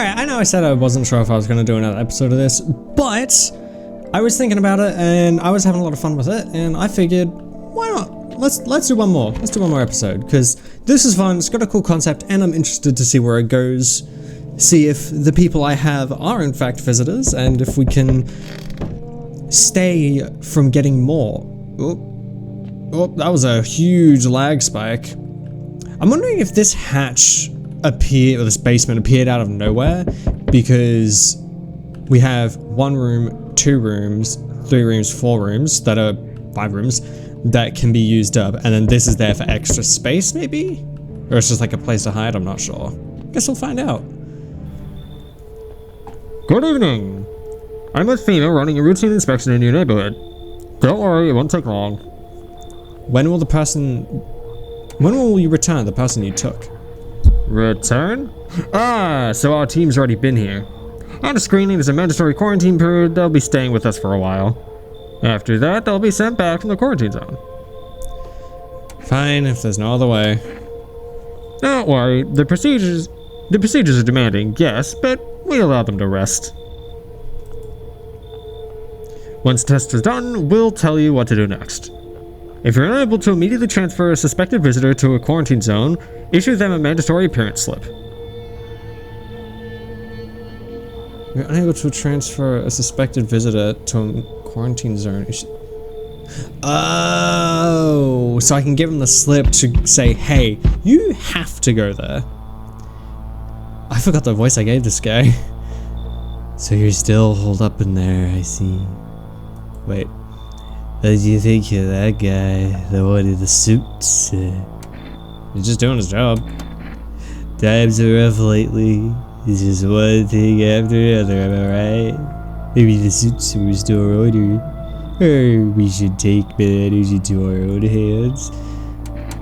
Alright, I know I said I wasn't sure if I was going to do another episode of this, but I was thinking about it and I was having a lot of fun with it, and I figured, why not? Let's do one more. Let's do one more episode, because this is fun, it's got a cool concept, and I'm interested to see where it goes. See if the people I have are in fact visitors, and if we can stay from getting more. Oh, that was a huge lag spike. I'm wondering if this hatch appeared, or this basement appeared out of nowhere, because we have 1 room, 2 rooms, 3 rooms, 4 rooms that are 5 rooms that can be used up, and then this is there for extra space maybe? Or it's just like a place to hide, I'm not sure. Guess we'll find out. Good evening. I'm with FEMA running a routine inspection in your neighborhood. Don't worry, it won't take long. When will you return the person you took? Return? So our team's already been here. After screening, there's a mandatory quarantine period. They'll be staying with us for a while. After that, they'll be sent back from the quarantine zone. Fine, if there's no other way. Don't worry, the procedures are demanding, yes, but we allow them to rest. Once tests are done, we'll tell you what to do next. If you're unable to immediately transfer a suspected visitor to a quarantine zone, issue them a mandatory appearance slip. You're unable to transfer a suspected visitor to a quarantine zone. Oh, so I can give them the slip to say, hey, you have to go there. I forgot the voice I gave this guy. So you're still holed up in there, I see. Wait. What do you think of that guy? The one in the suits? He's just doing his job. Times are rough lately. It's just one thing after another, am I right? Maybe the suits will restore order. Or we should take matters into our own hands.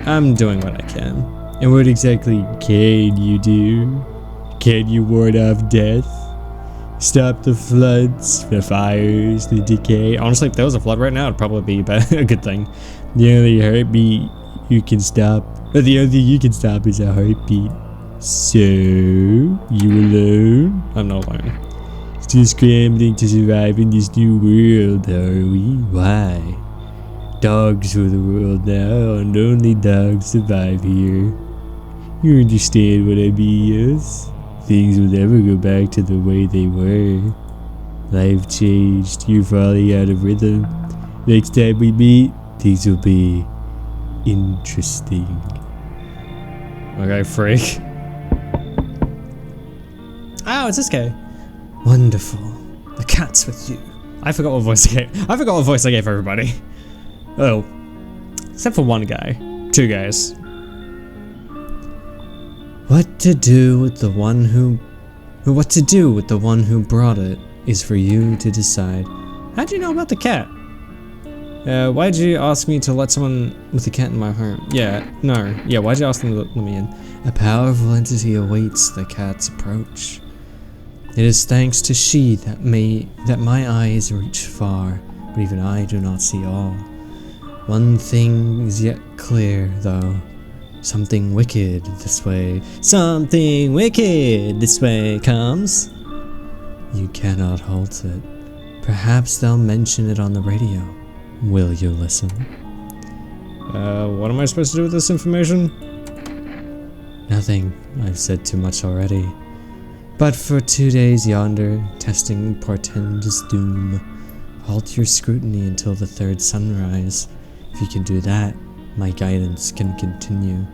I'm doing what I can. And what exactly can you do? Can you ward off death? Stop the floods, the fires, the decay. Honestly, if there was a flood right now, it'd probably be a good thing. The only heartbeat you can stop, or the only thing you can stop is a heartbeat. So, you alone? I'm not alone. Still scrambling to survive in this new world, are we? Why? Dogs rule the world now, and only dogs survive here. You understand what I mean, yes? Things will never go back to the way they were. Life changed, you're falling out of rhythm. Next time we meet, things will be interesting. Okay, freak. Oh, it's this guy. Wonderful. The cat's with you. I forgot what voice I gave. I forgot what voice I gave everybody. Oh. Except for one guy. 2 guys. What to do with the one who brought it is for you to decide. How'd you know about the cat? Why'd you ask me to let someone with a cat in my home? Why'd you ask them to let me in? A powerful entity awaits the cat's approach. It is thanks to she that my eyes reach far, but even I do not see all. One thing is yet clear, though. Something wicked this way comes. You cannot halt it. Perhaps they'll mention it on the radio. Will you listen? What am I supposed to do with this information? Nothing. I've said too much already. But for 2 days yonder, testing portends doom. Halt your scrutiny until the 3rd sunrise. If you can do that, my guidance can continue.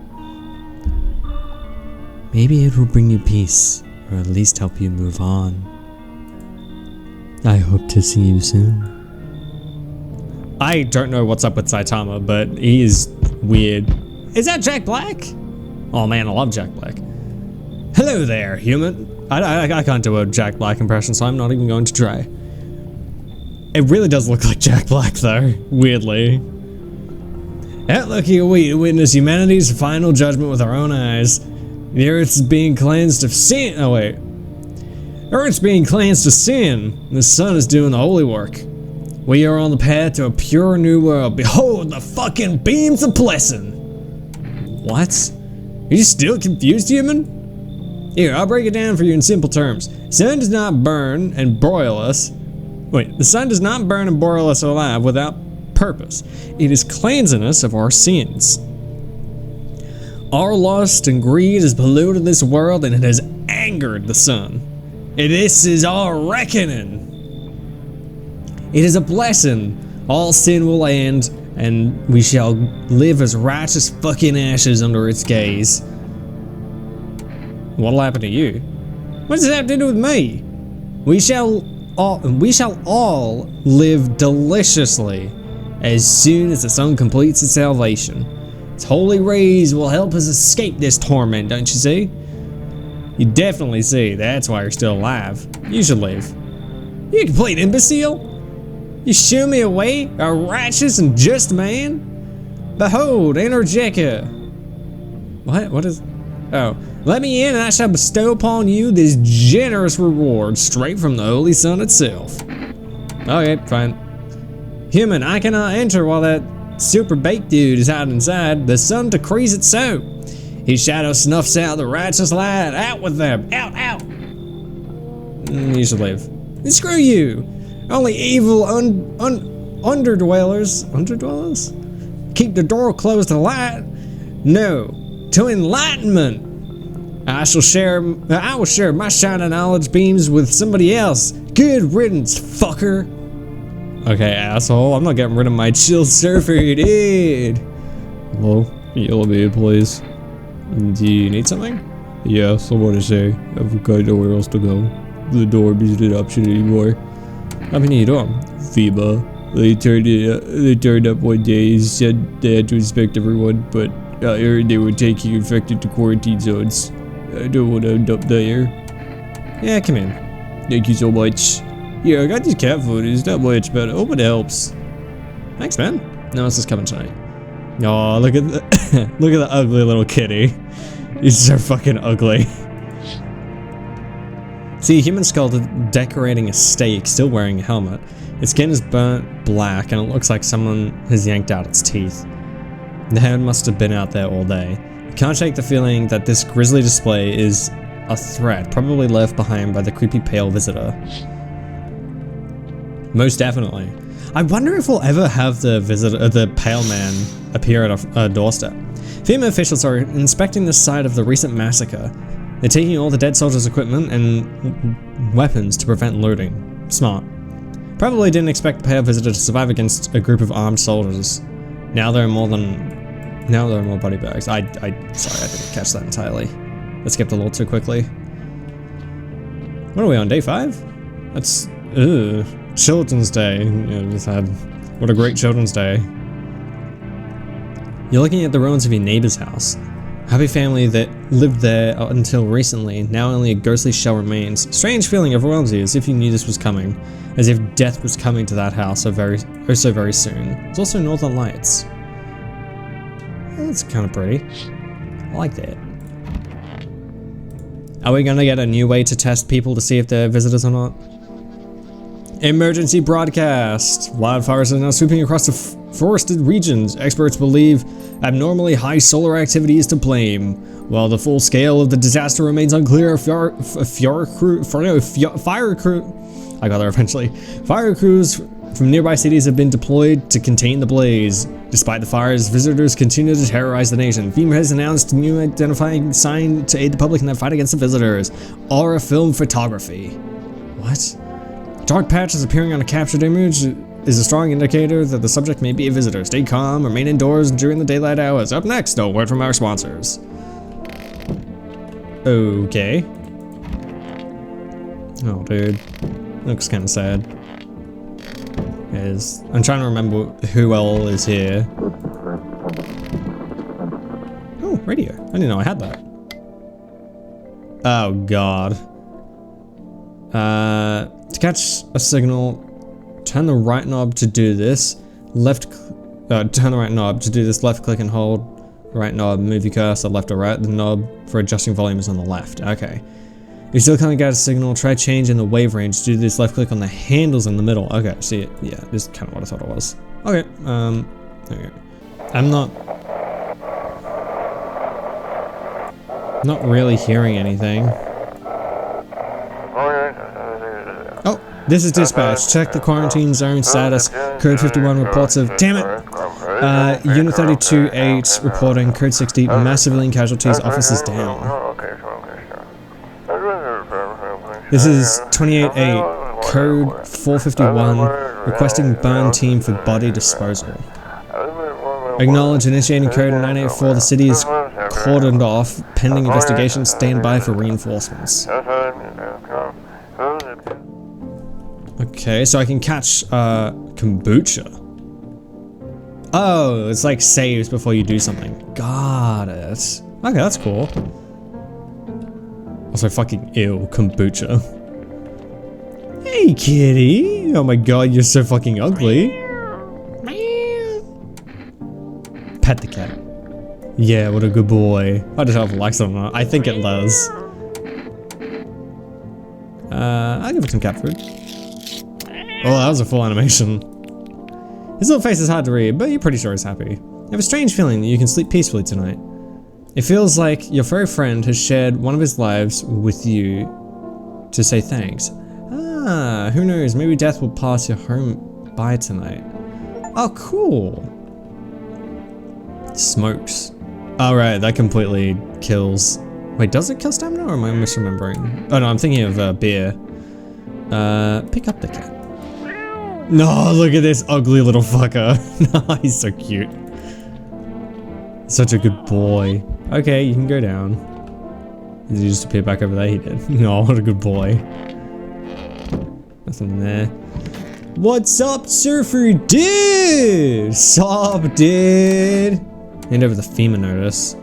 Maybe it will bring you peace, or at least help you move on. I hope to see you soon. I don't know what's up with Saitama, but he is weird. Is that Jack Black? Oh man, I love Jack Black. Hello there, human. I can't do a Jack Black impression, so I'm not even going to try. It really does look like Jack Black, though, weirdly. At lucky we witness humanity's final judgment with our own eyes. The earth's being cleansed of sin. Oh wait. Earth's being cleansed of sin. The sun is doing the holy work. We are on the path to a pure new world. Behold the fucking beams of blessing. What? Are you still confused, human? Here, I'll break it down for you in simple terms. Sun does not burn and broil us. Wait, the sun does not burn and broil us alive without purpose. It is cleansing us of our sins. Our lust and greed has polluted this world and it has angered the sun. And this is our reckoning. It is a blessing. All sin will end and we shall live as righteous fucking ashes under its gaze. What'll happen to you? What does that have to do with me? We shall all live deliciously as soon as the sun completes its salvation. Its holy rays will help us escape this torment, don't you see? You definitely see, that's why you're still alive. You should leave. You complete imbecile? You shoo me away, a righteous and just man? Behold, Energeca. What is... Oh. Let me in and I shall bestow upon you this generous reward straight from the Holy Sun itself. Okay, fine. Human, I cannot enter while that super baked dude is hiding inside. The sun decrees it so. His shadow snuffs out the righteous light. Out with them. Out, out. You should leave. And screw you. Only evil underdwellers keep the door closed to light. No, to enlightenment. I will share my shining knowledge beams with somebody else. Good riddance, fucker. Okay, asshole, I'm not getting rid of my chill surfer, dude. Hello? Can you let me in, please? Do you need something? Yes, I want to say, I've got nowhere else to go. The dorm isn't an option anymore. How many are you doing? FEMA. They turned up one day and said they had to inspect everyone, but I heard they were taking infected to quarantine zones. I don't want to end up there. Yeah, come in. Thank you so much. Yeah, I got these cat food. It's not much, but I hope it helps. Thanks, man. No, this is coming tonight. Oh, look at the look at the ugly little kitty. He's so fucking ugly. See, human skull decorating a stake, still wearing a helmet. Its skin is burnt black, and it looks like someone has yanked out its teeth. The head must have been out there all day. You can't shake the feeling that this grisly display is a threat, probably left behind by the creepy pale visitor. Most definitely. I wonder if we'll ever have the pale man appear at a doorstep. FEMA officials are inspecting the site of the recent massacre. They're taking all the dead soldiers' equipment and weapons to prevent looting. Smart. Probably didn't expect the pale visitor to survive against a group of armed soldiers. Now there are more body bags. Sorry, I didn't catch that entirely. I skipped a little too quickly. What are we on, day 5? That's Children's Day. What a great Children's Day. You're looking at the ruins of your neighbor's house. Happy family that lived there until recently, now only a ghostly shell remains. Strange feeling overwhelms you, as if you knew this was coming. As if death was coming to that house so very soon. There's also northern lights. That's kind of pretty. I like that. Are we gonna get a new way to test people to see if they're visitors or not? Emergency broadcast! Wildfires are now sweeping across the forested regions. Experts believe abnormally high solar activity is to blame. While the full scale of the disaster remains unclear, fire crews from nearby cities have been deployed to contain the blaze. Despite the fires, visitors continue to terrorize the nation. FEMA has announced a new identifying sign to aid the public in their fight against the visitors. Aura film photography. What? Dark patches appearing on a captured image is a strong indicator that the subject may be a visitor. Stay calm, remain indoors during the daylight hours. Up next, a word from our sponsors. Okay. Oh, dude. Looks kind of sad. I'm trying to remember who all is here. Oh, radio. I didn't know I had that. Oh, God. To catch a signal, turn the right knob to do this. Turn the right knob to do this. Left click and hold. Right knob, move your cursor left or right. The knob for adjusting volume is on the left. Okay. If you still can't get a signal, try changing the wave range. Do this left click on the handles in the middle. Okay, see it. Yeah, this is kind of what I thought it was. Okay, okay. I'm not really hearing anything. Oh, this is dispatch. Check the quarantine zone status. Code 51 reports of... Damn it! Unit 32-8 reporting. Code 60. Mass civilian casualties. Officers down. This is 28-8. Code 451. Requesting burn team for body disposal. Acknowledge initiating code 984. The city is cordoned off. Pending investigation. Stand by for reinforcements. Okay, so I can catch kombucha. Oh, it's like saves before you do something. Got it. Okay, that's cool. Also, fucking ew, kombucha. Hey, kitty. Oh my god, you're so fucking ugly. Pet the cat. Yeah, what a good boy. I just have likes on it. I think it does. I'll give it some cat food. Oh, that was a full animation. His little face is hard to read, but you're pretty sure he's happy. You have a strange feeling that you can sleep peacefully tonight. It feels like your furry friend has shared one of his lives with you to say thanks. Ah, who knows, maybe death will pass your home by tonight. Oh, cool. Smokes. Alright, that completely kills... Wait, does it kill stamina or am I misremembering? Oh no, I'm thinking of beer. Pick up the cat. No, look at this ugly little fucker. No, he's so cute. Such a good boy. Okay, you can go down. Did he just appear back over there? He did. No, what a good boy. Nothing in there. What's up, surfer dude? Sup, dude? Hand over the FEMA notice.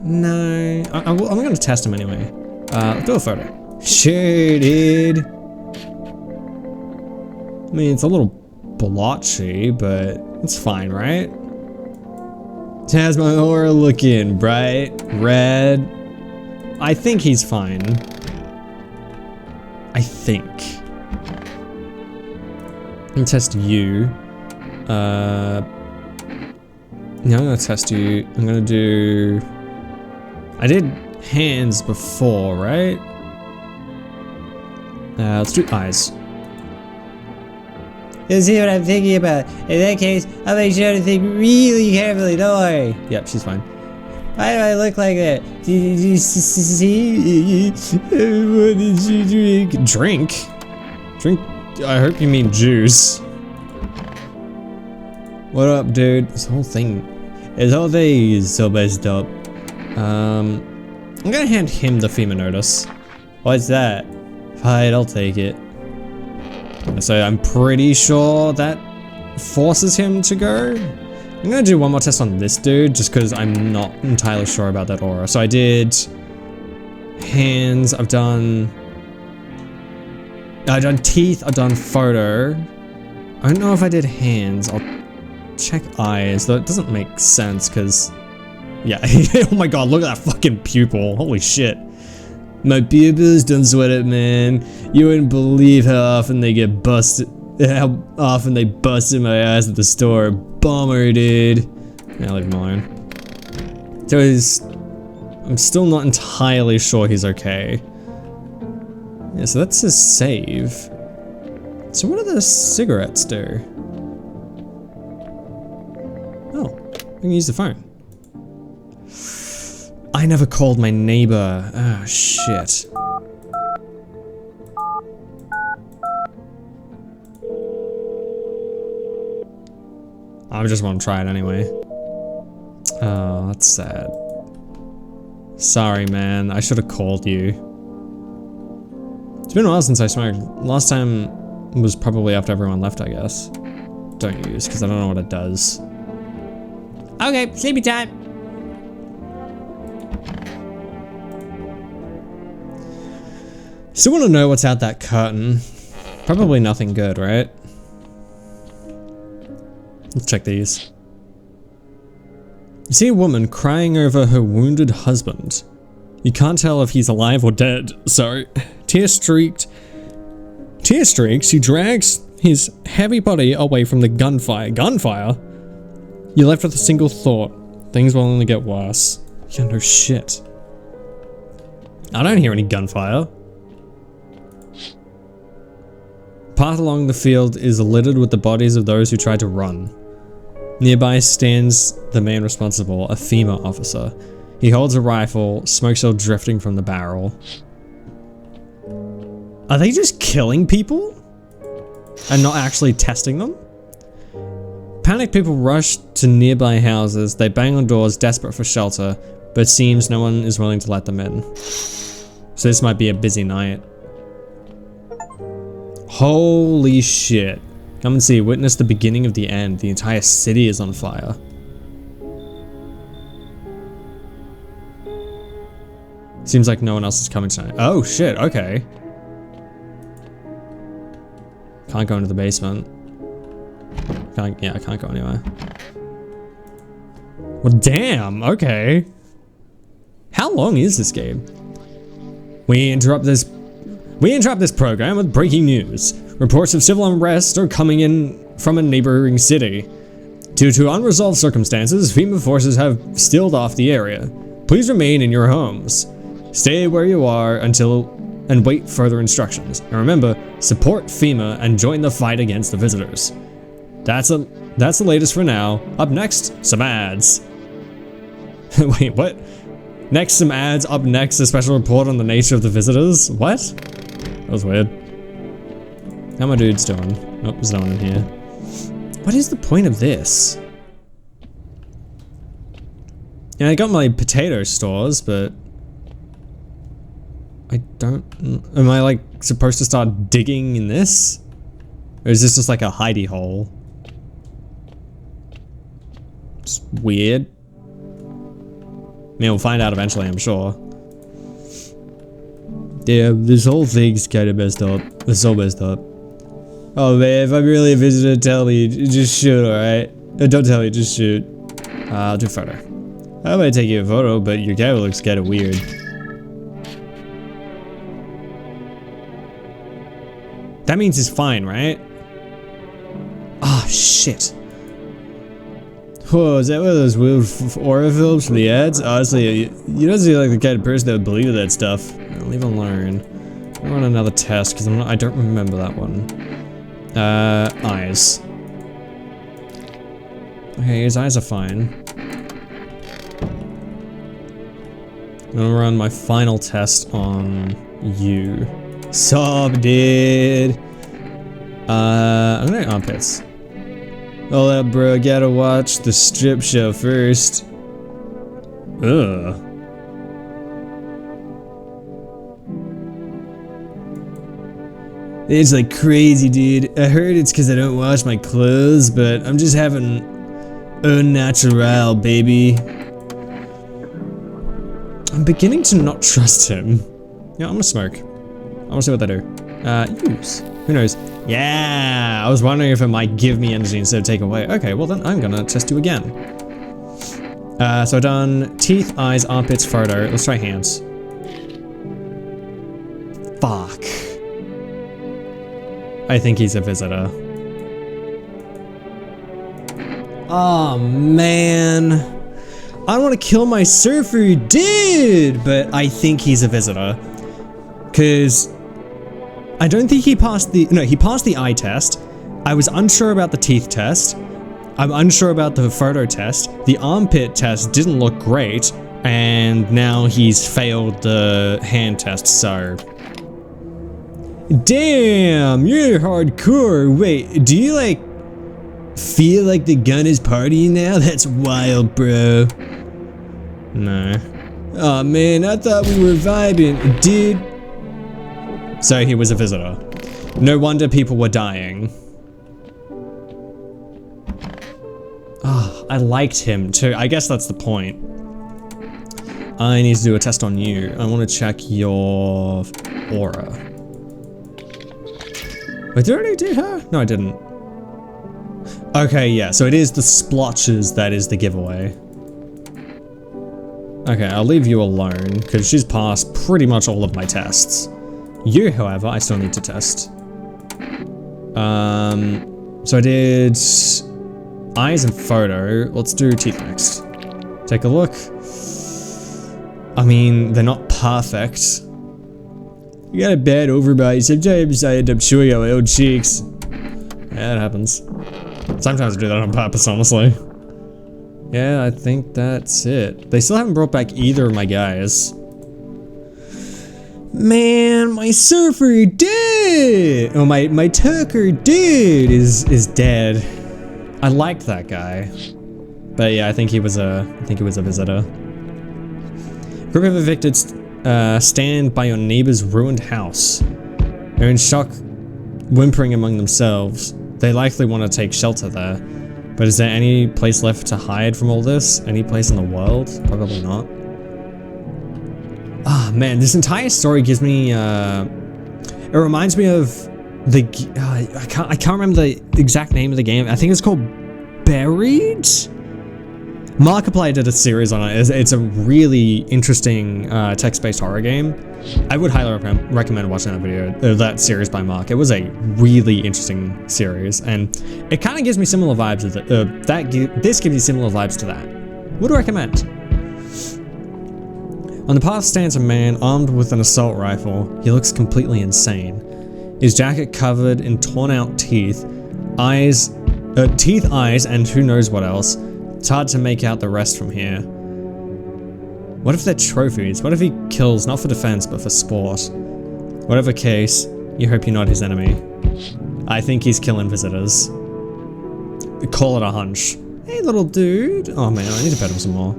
No, I'm gonna test him anyway. Let's do a photo. Sure, dude. I mean, it's a little blotchy, but it's fine, right? How's my aura looking? Bright? Red? I think he's fine. I think. I'm gonna test you. No, I'm gonna test you. I'm gonna do... I did hands before, right? Let's do eyes. You see what I'm thinking about. In that case, I'll make sure to think really carefully, don't worry. Yep, she's fine. Why do I look like that? Did you see? What did you drink? Drink? Drink? I hope you mean juice. What up, dude? This whole thing is so messed up. I'm gonna hand him the FEMA notice. What's that? Fine, I'll take it. So I'm pretty sure that forces him to go. I'm gonna do one more test on this dude just because I'm not entirely sure about that aura. So I did hands, I've done teeth, I've done photo. I don't know if I did hands. I'll check eyes, though it doesn't make sense because yeah. Oh my god, look at that fucking pupil. Holy shit. My pupils, don't sweat it, man. You wouldn't believe how often they get busted. How often they busted my ass at the store. Bummer, dude. Yeah, leave him alone. So I'm still not entirely sure he's okay. Yeah, so that's his save. So what do the cigarettes do? Oh, I can use the phone. I never called my neighbor. Oh, shit. I just want to try it anyway. Oh, that's sad. Sorry, man. I should have called you. It's been a while since I smoked. Last time was probably after everyone left, I guess. Don't use, because I don't know what it does. Okay, sleepy time. Still want to know what's out that curtain. Probably nothing good, right? Let's check these. You see a woman crying over her wounded husband. You can't tell if he's alive or dead, so tear-streaked, she drags his heavy body away from the gunfire. Gunfire? You're left with a single thought. Things will only get worse. Yeah, no shit. I don't hear any gunfire. Path along the field is littered with the bodies of those who tried to run. Nearby stands the man responsible, a FEMA officer. He holds a rifle, smoke still drifting from the barrel. Are they just killing people? And not actually testing them? Panicked people rush to nearby houses. They bang on doors, desperate for shelter, but it seems no one is willing to let them in. So this might be a busy night. Holy shit. Come and see, witness the beginning of the end. The entire city is on fire. Seems like no one else is coming tonight. Oh shit, okay. Can't go into the basement. I can't go anywhere. Well, damn, okay. How long is this game? We interrupt this program with breaking news. Reports of civil unrest are coming in from a neighboring city. Due to unresolved circumstances, FEMA forces have sealed off the area. Please remain in your homes. Stay where you are and wait further instructions. And remember, support FEMA and join the fight against the visitors. That's the latest for now. Up next, some ads. Wait, what? Next, some ads. Up next, a special report on the nature of the visitors. What? That was weird. How my dudes doing? Oh, there's no one in here. What is the point of this? Yeah, I got my potato stores, but I don't. Am I like supposed to start digging in this? Or is this just like a hidey hole? It's weird. I mean, we'll find out eventually, I'm sure. Yeah, this whole thing's kind of messed up. It's so messed up. Oh man, if I'm really a visitor, tell me. Just shoot, alright? Don't tell me, just shoot. I'll do a photo. I might take you a photo, but your camera looks kind of weird. That means it's fine, right? Ah, shit. Whoa, is that one of those weird aura films from the ads? Honestly, you don't seem like the kind of person that would believe in that stuff. Leave it alone. I'll run another test because I don't remember that one. Eyes. Okay, his eyes are fine. I'm gonna run my final test on you. Sup, dude? I'm gonna armpits. Hold up, bro. Gotta watch the strip show first. Ugh. It's like crazy, dude. I heard it's because I don't wash my clothes, but I'm just having au natural, baby. I'm beginning to not trust him. Yeah, I'm gonna smoke. I wanna see what they do. Use. Who knows? Yeah, I was wondering if it might give me energy instead of take away. Okay, well then I'm gonna test you again. So I've done teeth, eyes, armpits, photo. Let's try hands. Fuck. I think he's a visitor. Oh man. I don't want to kill my surfer dude, but I think he's a visitor. Cause I don't think he passed the, no, he passed the eye test. I was unsure about the teeth test. I'm unsure about the photo test. The armpit test didn't look great. And now he's failed the hand test, so. Damn, you're hardcore. Wait, do you like feel like the gun is partying now? That's wild, bro. No. Oh man, I thought we were vibing, dude. So he was a visitor. No wonder people were dying. Ah, I liked him too. I guess that's the point. I need to do a test on you. I want to check your aura. Wait, did I already do her? No, I didn't. Okay, yeah, so it is the splotches that is the giveaway. Okay, I'll leave you alone, because she's passed pretty much all of my tests. You, however, I still need to test. So I did eyes and photo. Let's do teeth next. Take a look. I mean, they're not perfect. I got a bad overbite. Sometimes I end up showing out my own cheeks. Yeah, it happens. Sometimes I do that on purpose, honestly. Yeah, I think that's it. They still haven't brought back either of my guys. Man, my surfer dude! Oh, my Turker dude is dead. I liked that guy. But yeah, I think he was a visitor. Group of evicted stand by your neighbor's ruined house. They're in shock, whimpering among themselves. They likely want to take shelter there. But is there any place left to hide from all this? Any place in the world? Probably not. Ah, man, this entire story gives me, it reminds me of the, I can't remember the exact name of the game. I think it's called Buried? Markiplier did a series on it. It's a really interesting text-based horror game. I would highly recommend watching that video, that series by Mark. It was a really interesting series, and it kind of gives me similar vibes. This gives me similar vibes to that. Would recommend. On the path stands a man armed with an assault rifle. He looks completely insane. His jacket covered in torn-out teeth, eyes, and who knows what else. It's hard to make out the rest from here. What if they're trophies? What if he kills not for defense but for sport? Whatever case, you hope you're not his enemy. I think he's killing visitors. Call it a hunch. Hey little dude. Oh man, I need to pet him some more.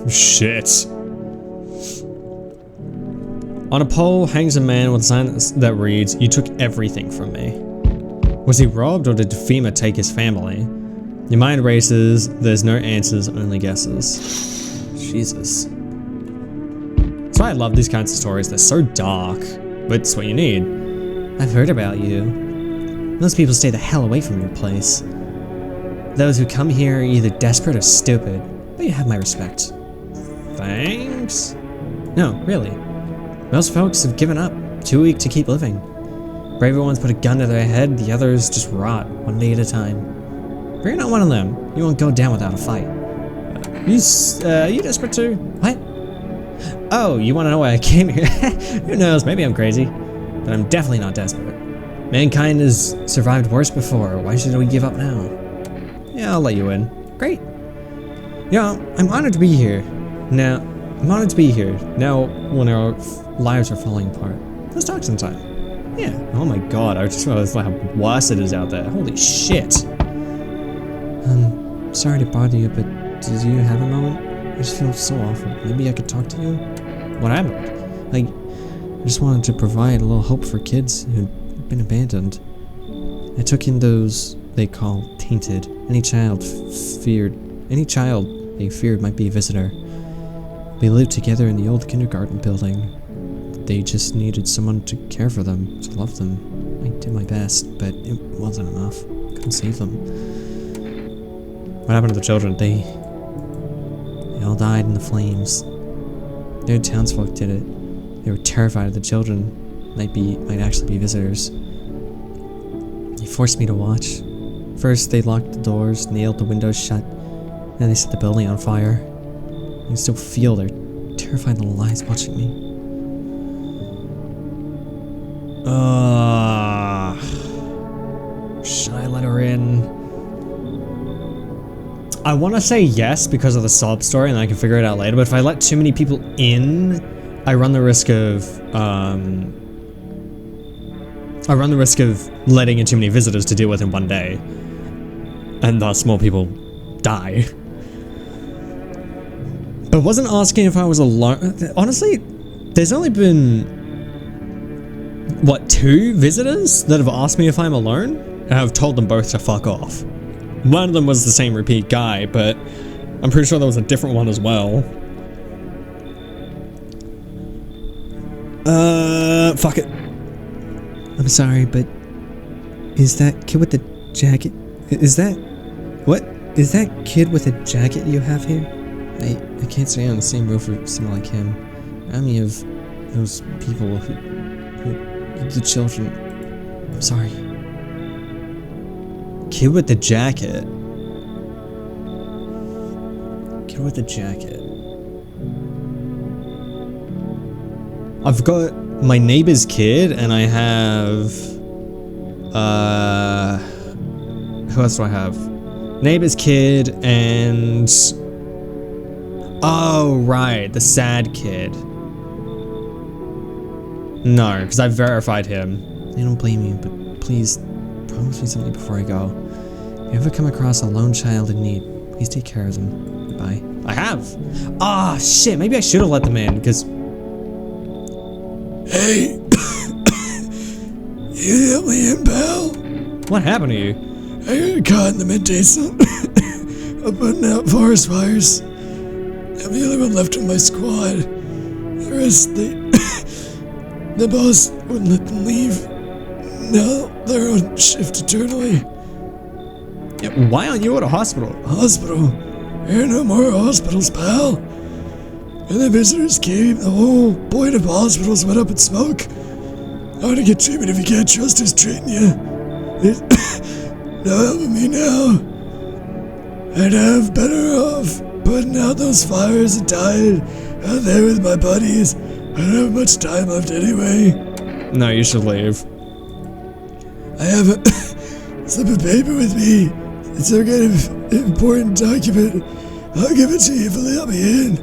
Shit. On a pole hangs a man with a sign that reads, "You took everything from me." Was he robbed or did FEMA take his family? Your mind races, there's no answers, only guesses. Jesus. That's why I love these kinds of stories, they're so dark, but it's what you need. I've heard about you. Most people stay the hell away from your place. Those who come here are either desperate or stupid, but you have my respect. Thanks? No, really. Most folks have given up, too weak to keep living. Braver ones put a gun to their head, the others just rot, one day at a time. But you're not one of them. You won't go down without a fight. You desperate too? What? Oh, you want to know why I came here? Who knows, maybe I'm crazy. But I'm definitely not desperate. Mankind has survived worse before, why should we give up now? Yeah, I'll let you in. Great. I'm honored to be here. Now, when our lives are falling apart. Let's talk sometime. Yeah. Oh my god, I just realized how worse it is out there. Holy shit. Sorry to bother you, but did you have a moment? I just feel so awful. Maybe I could talk to you? What happened? I just wanted to provide a little hope for kids who'd been abandoned. I took in those they call tainted. Any child they feared might be a visitor. We lived together in the old kindergarten building. They just needed someone to care for them, to love them. I did my best, but it wasn't enough. Couldn't save them. What happened to the children? They all died in the flames. Their townsfolk did it. They were terrified the children might actually be visitors. They forced me to watch. First, they locked the doors, nailed the windows shut, then they set the building on fire. I can still feel their terrified little eyes watching me. Should I let her in? I want to say yes because of the sob story and I can figure it out later, but if I let too many people in, I run the risk of letting in too many visitors to deal with in one day. And thus more people die. But wasn't asking if I was alone. Honestly, there's only been, what, 2 visitors that have asked me if I'm alone? And I've told them both to fuck off. One of them was the same repeat guy, but I'm pretty sure there was a different one as well. Fuck it. I'm sorry, but is that kid with the jacket? Is that kid with a jacket you have here? I can't stay on the same roof with someone like him. I mean of those people who the children. I'm sorry. Kid with the jacket. Kid with the jacket. I've got my neighbor's kid, and I have... who else do I have? Neighbor's kid and... Oh, right, the sad kid. No, because I verified him. I don't blame you, but please promise me something before I go. If you ever come across a lone child in need, please take care of them. Goodbye. I have. Ah, shit. Maybe I should have let them in because. Hey, you let me in, pal? What happened to you? I got caught in the midday sun. I'm putting out forest fires. I'm the only one left of my squad. The rest, the boss wouldn't let them leave. Now they're on shift eternally. Yeah, why aren't you at a hospital? Hospital? There are no more hospitals, pal. When the visitors came, the whole point of hospitals went up in smoke. How to get treatment if you can't trust who's treating you? It's no helping me now. I'd have better off putting out those fires and dying out there with my buddies. I don't have much time left anyway. No, you should leave. I have a slip of paper with me. It's some kind of important document. I'll give it to you if you'll let me in.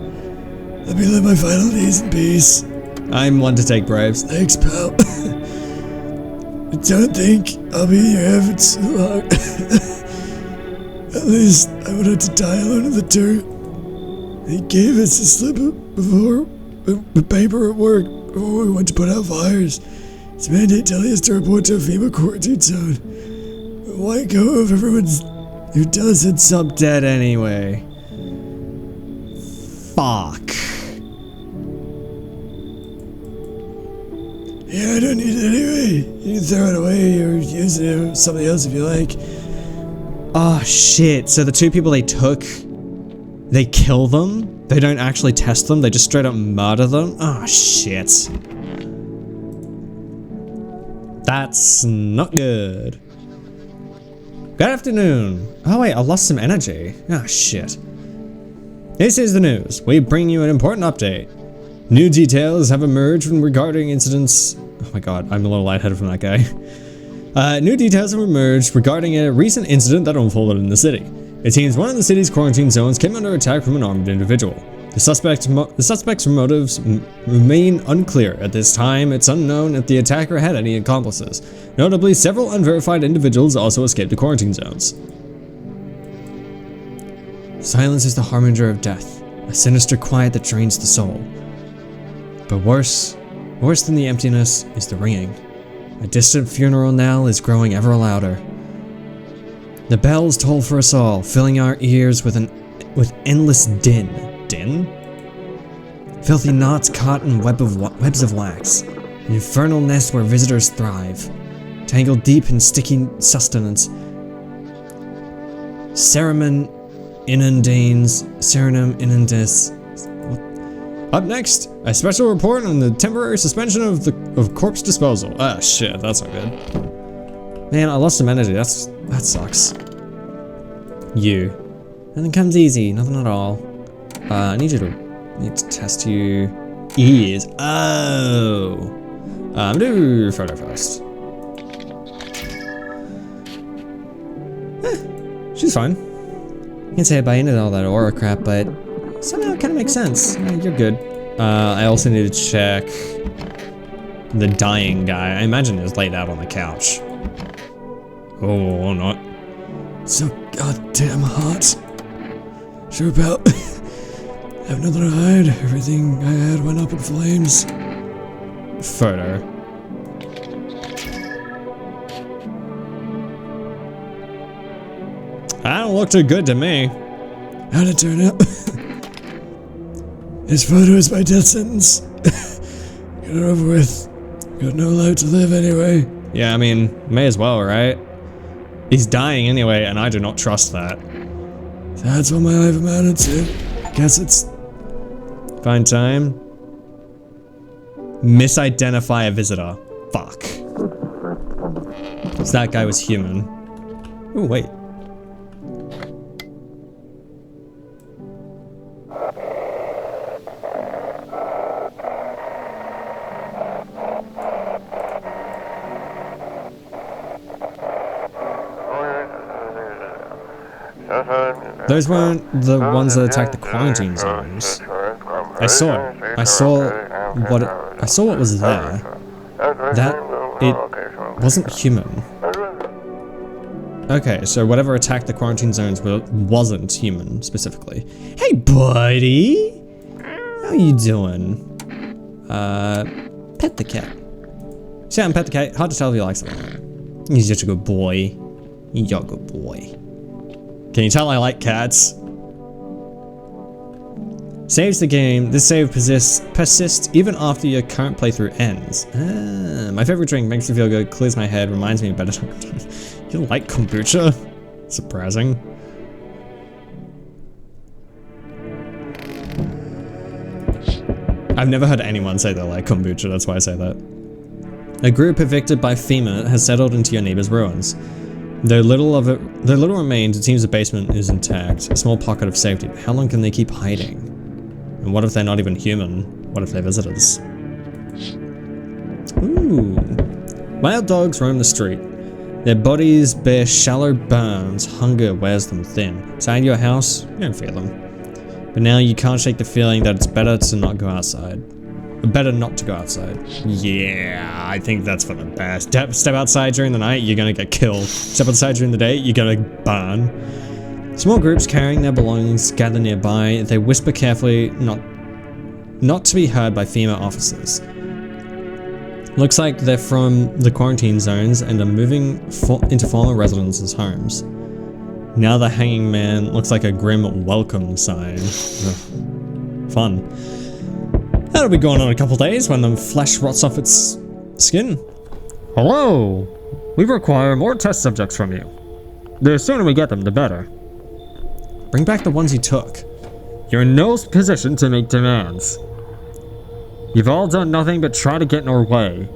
Let me live my final days in peace. I'm one to take bribes. Thanks, pal. Don't think I'll be in your head for too long. At least I would have to die alone in the dirt. They gave us a slip before the paper at work before we went to put out fires. It's mandate telling us to report to a FEMA quarantine zone. But why go if everyone's who does It's up dead anyway. Fuck. Yeah, I don't need it anyway. You can throw it away or use it for something else if you like. Oh shit, so the two people they took, they kill them? They don't actually test them, they just straight up murder them? Oh shit. That's not good. Good afternoon. Oh wait, I lost some energy. Oh shit. This is the news. We bring you an important update. New details have emerged regarding incidents. Oh my god, I'm a little lightheaded from that guy. New details have emerged regarding a recent incident that unfolded in the city. It seems one of the city's quarantine zones came under attack from an armed individual. The suspect's motives remain unclear. At this time, it's unknown if the attacker had any accomplices. Notably, several unverified individuals also escaped the quarantine zones. Silence is the harbinger of death, a sinister quiet that drains the soul. But worse than the emptiness is the ringing. A distant funeral knell is growing ever louder. The bells toll for us all, filling our ears with endless din. Din? Filthy knots caught in webs of wax. An infernal nest where visitors thrive. Tangled deep in sticky sustenance. Cerenum inundates. Up next, a special report on the temporary suspension of corpse disposal. Ah, shit, that's not good. Man, I lost some energy. That sucks. You. Nothing comes easy. Nothing at all. I need to test you. Ears. Oh. I'm gonna do photo first. She's fine. Can't say I buy into all that aura crap, but somehow it kind of makes sense. You're good. I also need to check the dying guy. I imagine he's laid out on the couch. Oh, or not. So goddamn hot. Sure, pal. Have nothing to hide. Everything I had went up in flames. Photo. That don't look too good to me. How'd it turn out? This photo is my death sentence. Get it over with. Got no life to live anyway. Yeah, I mean, may as well, right? He's dying anyway, and I do not trust that. That's what my life amounted to. Guess it's... Find time. Misidentify a visitor. Fuck. So that guy was human. Oh, wait. Those weren't the ones that attacked the quarantine zones. I saw it. I saw what was there. That it wasn't human. Okay, so whatever attacked the quarantine zones wasn't human specifically. Hey, buddy, how you doing? Pet the cat. See, I'm pet the cat. Hard to tell if he likes it or not. He's just a good boy. You're a good boy. Can you tell I like cats? Saves the game. This save persists even after your current playthrough ends. Ah, my favorite drink makes me feel good, clears my head, reminds me of better times. You like kombucha? Surprising. I've never heard anyone say they like kombucha, that's why I say that. A group evicted by FEMA has settled into your neighbor's ruins. Though little remains, it seems the basement is intact. A small pocket of safety. But how long can they keep hiding? And what if they're not even human? What if they're visitors? Ooh. Wild dogs roam the street. Their bodies bear shallow burns. Hunger wears them thin. Inside your house, you don't feel them. But now you can't shake the feeling that it's better to not go outside. Better not to go outside. Yeah, I think that's for the best. Step outside during the night, you're gonna get killed. Step outside during the day, you're gonna burn. Small groups carrying their belongings gather nearby. They whisper carefully, not to be heard by FEMA officers. Looks like they're from the quarantine zones and are moving into former residents' homes. Now the hanging man looks like a grim welcome sign. Ugh. Fun. That'll be going on a couple days when the flesh rots off its skin. Hello! We require more test subjects from you. The sooner we get them, the better. Bring back the ones you took. You're in no position to make demands. You've all done nothing but try to get in our way.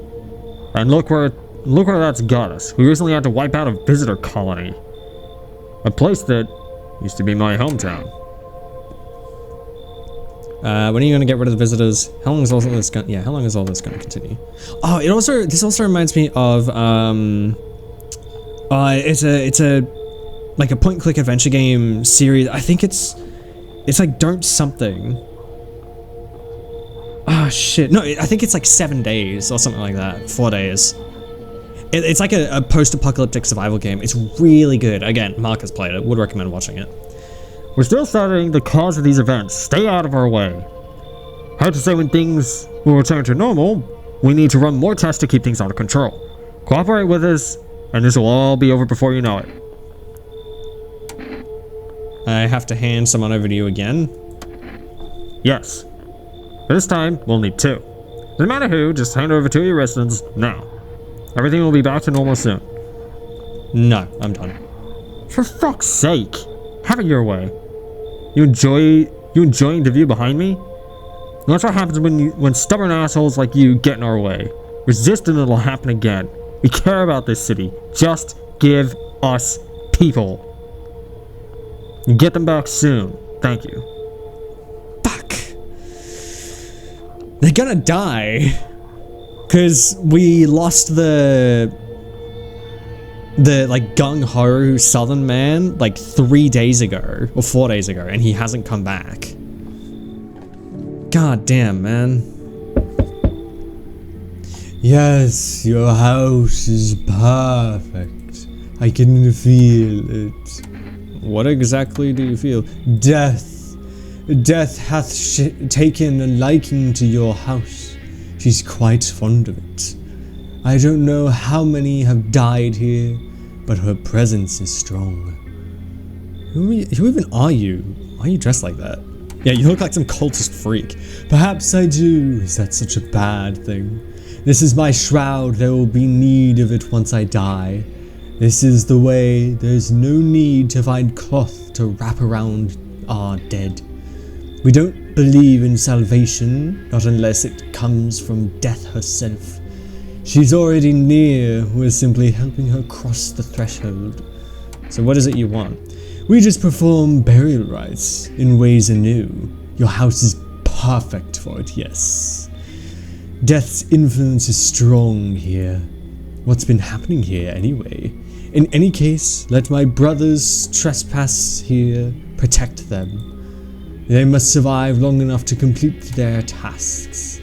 And look where that's got us. We recently had to wipe out a visitor colony. A place that used to be my hometown. When are you gonna get rid of the visitors? How long is all this gonna? Yeah, how long is all this gonna continue? Oh, this also reminds me of it's a like a point-and-click adventure game series. I think it's like Don't Something. Oh shit! No, I think it's like 7 days or something like that. 4 days. It's like a post-apocalyptic survival game. It's really good. Again, Mark has played it. Would recommend watching it. We're still studying the cause of these events. Stay out of our way. Hard to say when things will return to normal. We need to run more tests to keep things under control. Cooperate with us, and this will all be over before you know it. I have to hand someone over to you again? Yes. This time, we'll need 2. No matter who, just hand over 2 of your residents now. Everything will be back to normal soon. No, I'm done. For fuck's sake. Have it your way. You enjoying the view behind me? That's what happens when stubborn assholes like you get in our way. Resist and it'll happen again. We care about this city. Just give us people. You get them back soon. Thank you. Fuck. They're gonna die. Cause we lost the like gung-ho southern man like 3 days ago or 4 days ago, and he hasn't come back. God damn, man. Yes, your house is perfect. I can feel it. What exactly do you feel? Death. Death hath taken a liking to your house. She's quite fond of it. I don't know how many have died here, but her presence is strong. Who even are you? Why are you dressed like that? Yeah, you look like some cultist freak. Perhaps I do. Is that such a bad thing? This is my shroud. There will be need of it once I die. This is the way. There's no need to find cloth to wrap around our dead. We don't believe in salvation, not unless it comes from death herself. She's already near. We're simply helping her cross the threshold. So what is it you want? We just perform burial rites in ways anew. Your house is perfect for it, yes. Death's influence is strong here. What's been happening here anyway? In any case, let my brothers trespass here protect them. They must survive long enough to complete their tasks.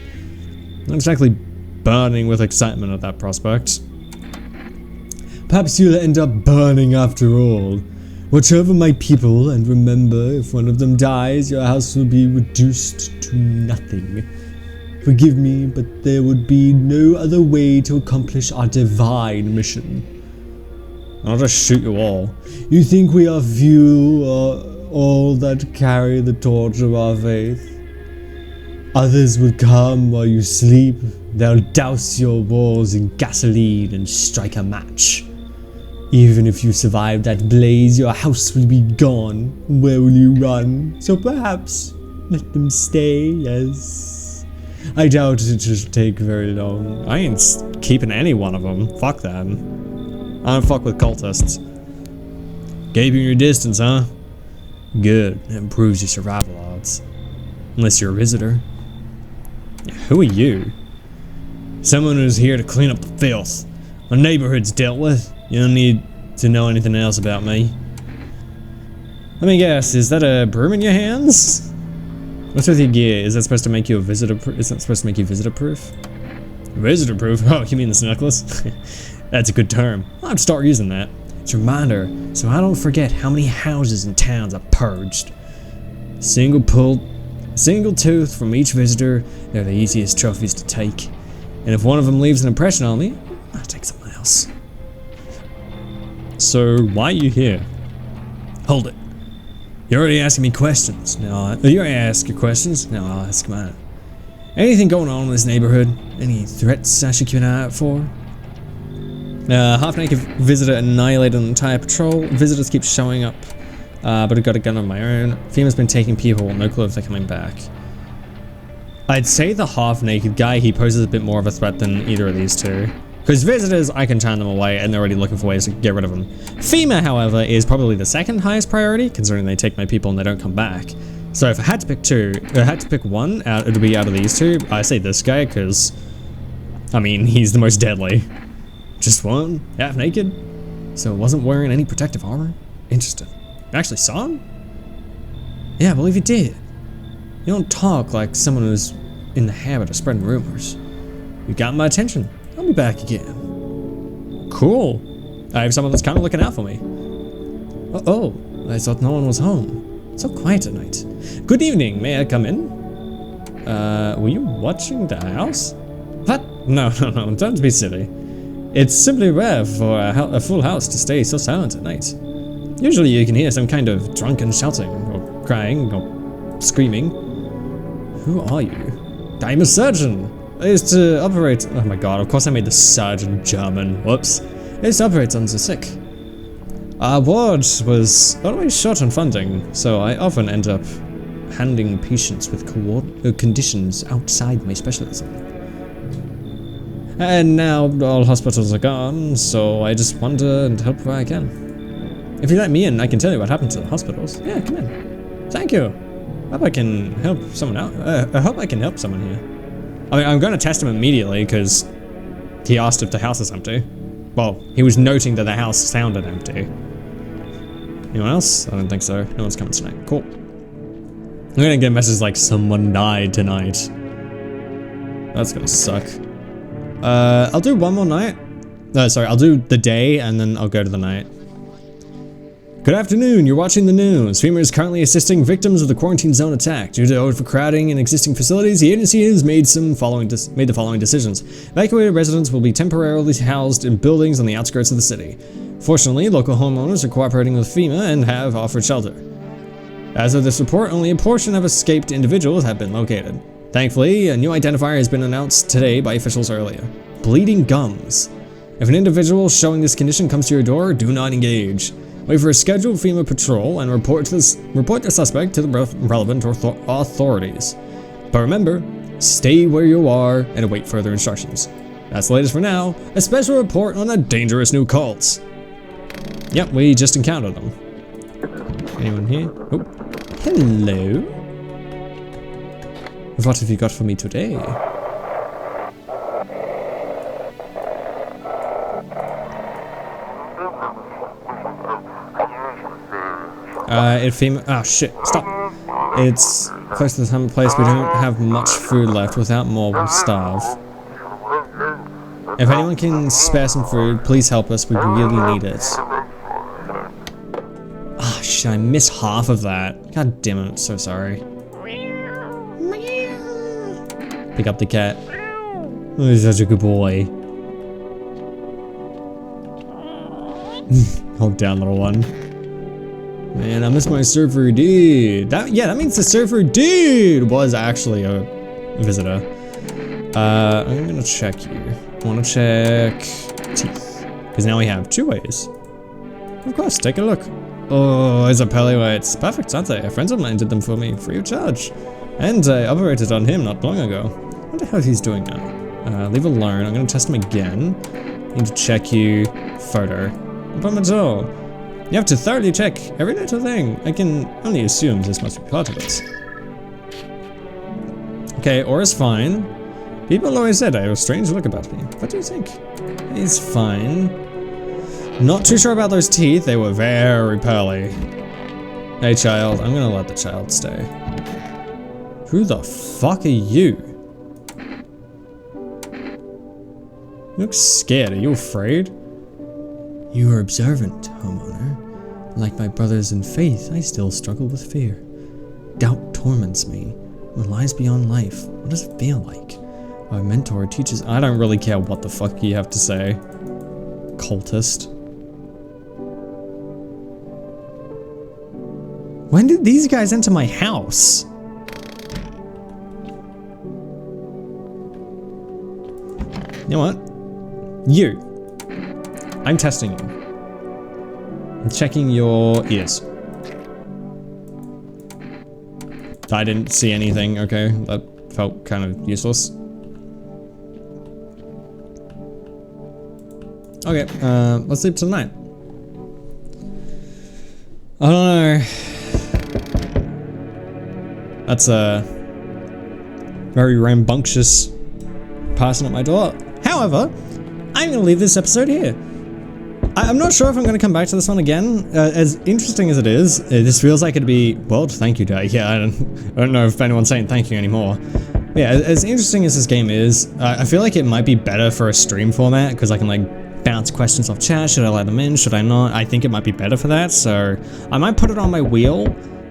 Not exactly burning with excitement at that prospect. Perhaps you'll end up burning after all. Watch over my people, and remember, if one of them dies, your house will be reduced to nothing. Forgive me, but there would be no other way to accomplish our divine mission. I'll just shoot you all. You think we are few, or all that carry the torch of our faith? Others will come while you sleep. They'll douse your walls in gasoline and strike a match. Even if you survive that blaze, your house will be gone. Where will you run? So perhaps let them stay, yes. I doubt it should take very long. I ain't keeping any one of them. Fuck them. I don't fuck with cultists. Keeping your distance, huh? Good. It improves your survival odds. Unless you're a visitor. Who are you? Someone who's here to clean up the filth. My neighborhood's dealt with. You don't need to know anything else about me. Let me guess, is that a broom in your hands? What's with your gear? Is that supposed to make you a visitor proof? Is that supposed to make you visitor proof? Visitor proof? Oh, you mean this necklace? That's a good term. I'll have to start using that. It's a reminder, so I don't forget how many houses and towns I've purged. Single tooth from each visitor, they're the easiest trophies to take. And if one of them leaves an impression on me, I'll take someone else. So, why are you here? Hold it. You're already asking me questions. Now, you already asked your questions. Now I'll ask mine. Anything going on in this neighborhood? Any threats I should keep an eye out for? Half-naked visitor annihilated an entire patrol. Visitors keep showing up, but I got a gun of my own. FEMA's been taking people. No clue if they're coming back. I'd say the half-naked guy, he poses a bit more of a threat than either of these two. Because visitors, I can turn them away, and they're already looking for ways to get rid of them. FEMA, however, is probably the second highest priority, considering they take my people and they don't come back. So if I had to pick two, if I had to pick one, it would be out of these two. I say this guy, because, I mean, he's the most deadly. Just one, half naked, so wasn't wearing any protective armor. Interesting. You actually saw him? Yeah, I believe you did. You don't talk like someone who's in the habit of spreading rumors. You got my attention. I'll be back again. Cool. I have someone that's kind of looking out for me. Oh, I thought no one was home. So quiet tonight. Good evening, may I come in? Were you watching the house? What? No, don't be silly. It's simply rare for a full house to stay so silent at night. Usually you can hear some kind of drunken shouting, or crying, or screaming. Who are you? I'm a surgeon. I used to operate. Oh my god, of course I made the surgeon German. Whoops. I used to operate on the sick. Our ward was always short on funding, so I often end up handling patients with conditions outside my specialism. And now all hospitals are gone, so I just wander and help where I can. If you let me in, I can tell you what happened to the hospitals. Yeah, come in. Thank you. I hope I can help someone out. I hope I can help someone here. I mean, I'm going to test him immediately because he asked if the house is empty. Well, he was noting that the house sounded empty. Anyone else? I don't think so. No one's coming tonight. Cool. I'm going to get a message like someone died tonight. That's going to suck. I'll do one more night. No, sorry, I'll do the day and then I'll go to the night. Good afternoon, you're watching the news. FEMA is currently assisting victims of the quarantine zone attack. Due to overcrowding in existing facilities, the agency has made the following decisions. Evacuated residents will be temporarily housed in buildings on the outskirts of the city. Fortunately, local homeowners are cooperating with FEMA and have offered shelter. As of this report, only a portion of escaped individuals have been located. Thankfully, a new identifier has been announced today by officials earlier. Bleeding gums. If an individual showing this condition comes to your door, do not engage. Wait for a scheduled FEMA patrol and report the suspect to the relevant authorities. But remember, stay where you are and await further instructions. That's the latest for now. A special report on a dangerous new cult. Yep, we just encountered them. Anyone here? Oh, hello. What have you got for me today? Oh shit, stop. It's close to the time and place. We don't have much food left. Without more, we'll starve. If anyone can spare some food, please help us. We really need it. Ah, shit, I missed half of that. God damn it, I'm so sorry. Pick up the cat. Oh, he's such a good boy. Hold down, little one. Man, I miss my surfer dude. That means the surfer dude was actually a visitor. I'm gonna check you. I wanna check teeth. Because now we have 2 ways. Of course, take a look. Oh, it's a Pellyweights. Perfect, aren't they? A friend of mine did them for me, free of charge. And I operated on him not long ago. Wonder how he's doing now. Leave alone. I'm gonna test him again. Need to check you. Photo. No problem at all. You have to thoroughly check every little thing. I can only assume this must be part of it. Okay, Aura's fine. People always said I have a strange look about me. What do you think? He's fine. Not too sure about those teeth. They were very pearly. Hey, child. I'm gonna let the child stay. Who the fuck are you? You look scared. Are you afraid? You are observant, homeowner. Like my brothers in faith, I still struggle with fear. Doubt torments me. What lies beyond life? What does it feel like? Our mentor teaches— I don't really care what the fuck you have to say. Cultist. When did these guys enter my house? You know what? You. I'm testing you. I'm checking your ears. I didn't see anything, okay. That felt kind of useless. Okay, let's sleep tonight. I don't know. That's a very rambunctious person at my door. However, I'm gonna leave this episode here. I'm not sure if I'm gonna come back to this one again. As interesting as it is, this feels like it'd be— well, thank you, Day. Yeah, I don't know if anyone's saying thank you anymore. But yeah, as interesting as this game is, I feel like it might be better for a stream format, because I can like bounce questions off chat. Should I let them in? Should I not? I think it might be better for that, so I might put it on my wheel,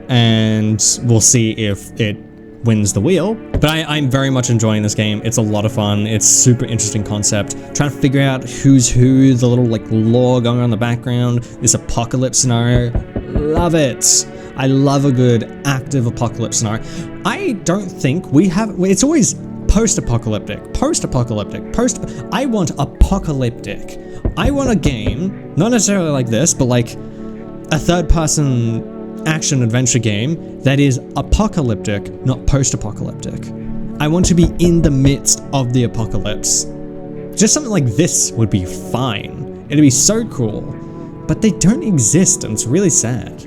and we'll see if it wins the wheel. But I'm very much enjoying this game. It's a lot of fun. It's super interesting concept. Trying to figure out who's who, the little like lore going on in the background, this apocalypse scenario. Love it. I love a good active apocalypse scenario. I don't think we have— it's always post-apocalyptic, I want apocalyptic. I want a game, not necessarily like this, but like a third-person action-adventure game that is apocalyptic, not post-apocalyptic. I want to be in the midst of the apocalypse. Just something like this would be fine. It'd be so cool, but they don't exist, and it's really sad.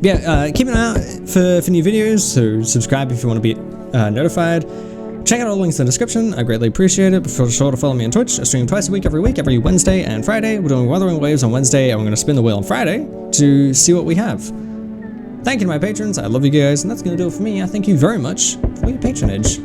Yeah, keep an eye out for new videos, so subscribe if you want to be notified. Check out all the links in the description. I greatly appreciate it. Be sure to follow me on Twitch. I stream twice a week, every Wednesday and Friday. We're doing Wuthering Waves on Wednesday, and we're going to spin the wheel on Friday to see what we have. Thank you to my patrons. I love you guys, and that's going to do it for me. I thank you very much for your patronage.